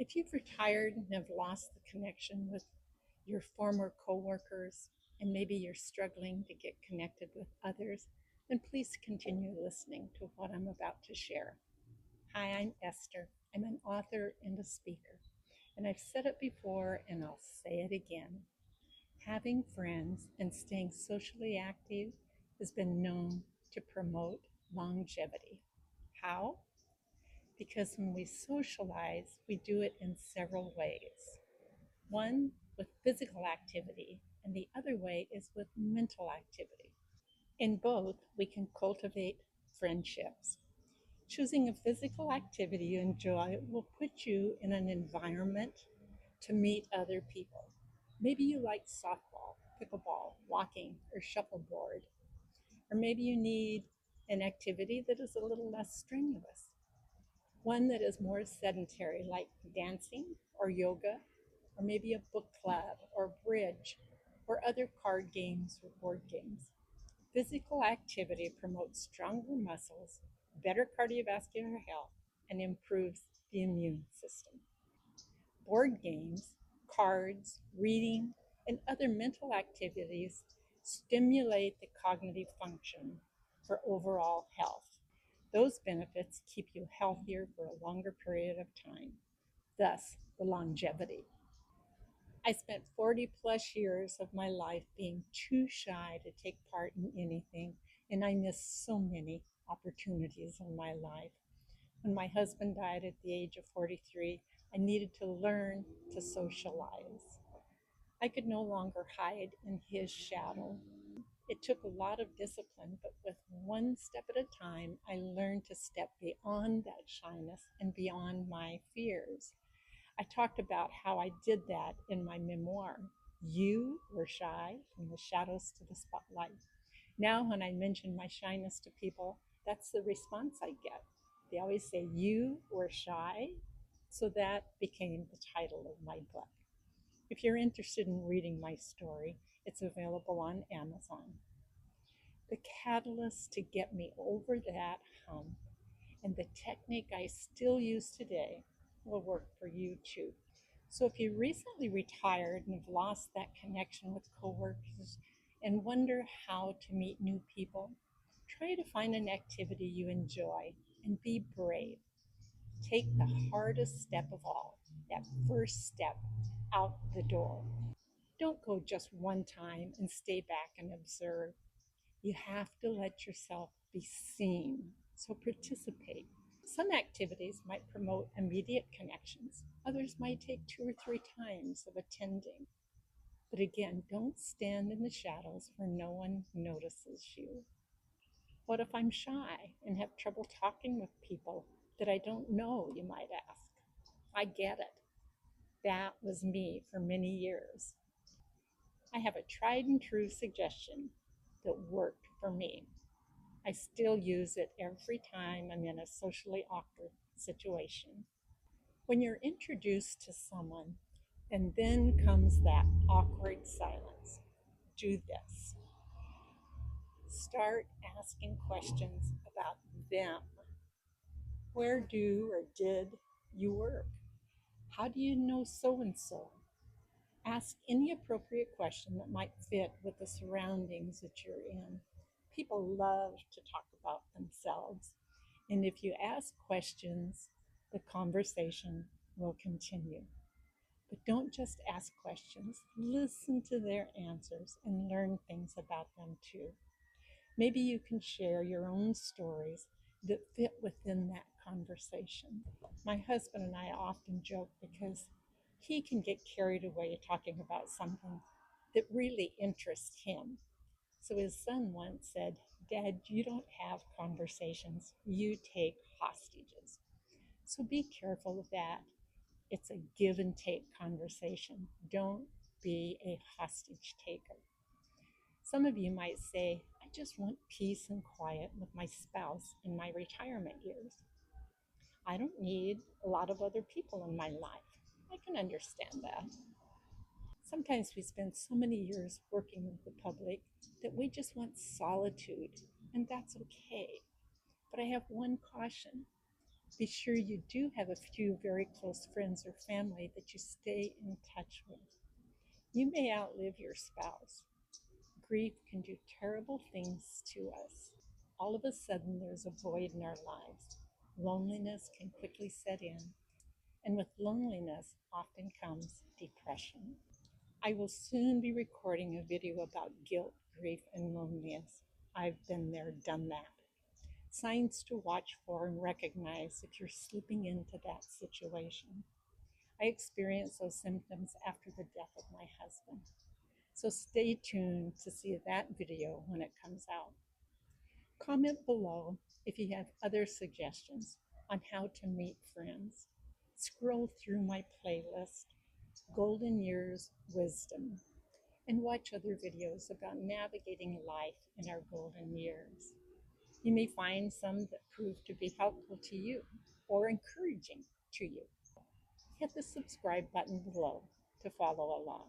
If you've retired and have lost the connection with your former coworkers, and maybe you're struggling to get connected with others, then please continue listening to what I'm about to share. Hi, I'm Esther. I'm an author and a speaker, and I've said it before and I'll say it again. Having friends and staying socially active has been known to promote longevity. How? Because when we socialize, we do it in several ways. One with physical activity, and the other way is with mental activity. In both, we can cultivate friendships. Choosing a physical activity you enjoy will put you in an environment to meet other people. Maybe you like softball, pickleball, walking, or shuffleboard. Or maybe you need an activity that is a little less strenuous, one that is more sedentary, like dancing or yoga, or maybe a book club or bridge, or other card games or board games. Physical activity promotes stronger muscles, better cardiovascular health, and improves the immune system. Board games, cards, reading, and other mental activities stimulate the cognitive function for overall health. Those benefits keep you healthier for a longer period of time, thus, the longevity. I spent 40 plus years of my life being too shy to take part in anything, and I missed so many opportunities in my life. When my husband died at the age of 43, I needed to learn to socialize. I could no longer hide in his shadow. It took a lot of discipline, but with one step at a time, I learned to step beyond that shyness and beyond my fears. I talked about how I did that in my memoir. You were shy from the shadows to the spotlight. Now, when I mention my shyness to people, that's the response I get. They always say, "You were shy." So that became the title of my book. If you're interested in reading my story, it's available on Amazon. The catalyst to get me over that hump and the technique I still use today will work for you too. So if you recently retired and have lost that connection with coworkers and wonder how to meet new people, try to find an activity you enjoy and be brave. Take the hardest step of all, that first step out the door. Don't go just one time and stay back and observe. You have to let yourself be seen. So participate. Some activities might promote immediate connections. Others might take 2 or 3 times of attending. But again, don't stand in the shadows where no one notices you. What if I'm shy and have trouble talking with people that I don't know, you might ask? I get it. That was me for many years. I have a tried and true suggestion that worked for me. I still use it every time I'm in a socially awkward situation. When you're introduced to someone and then comes that awkward silence, do this. Start asking questions about them. Where do or did you work? How do you know so and so? Ask any appropriate question that might fit with the surroundings that you're in. People love to talk about themselves. And if you ask questions, the conversation will continue. But don't just ask questions, listen to their answers and learn things about them too. Maybe you can share your own stories that fit within that conversation. My husband and I often joke because he can get carried away talking about something that really interests him. So his son once said, "Dad, you don't have conversations, you take hostages." So be careful of that. It's a give and take conversation. Don't be a hostage taker. Some of you might say, "I just want peace and quiet with my spouse in my retirement years. I don't need a lot of other people in my life." I can understand that. Sometimes we spend so many years working with the public that we just want solitude, and that's okay. But I have one caution. Be sure you do have a few very close friends or family that you stay in touch with. You may outlive your spouse. Grief can do terrible things to us. All of a sudden, there's a void in our lives. Loneliness can quickly set in, and with loneliness often comes depression. I will soon be recording a video about guilt, grief, and loneliness. I've been there, done that. Signs to watch for and recognize if you're slipping into that situation. I experienced those symptoms after the death of my husband. So stay tuned to see that video when it comes out. Comment below if you have other suggestions on how to meet friends. Scroll through my playlist, Golden Years Wisdom, and watch other videos about navigating life in our golden years. You may find some that prove to be helpful to you or encouraging to you. Hit the subscribe button below to follow along.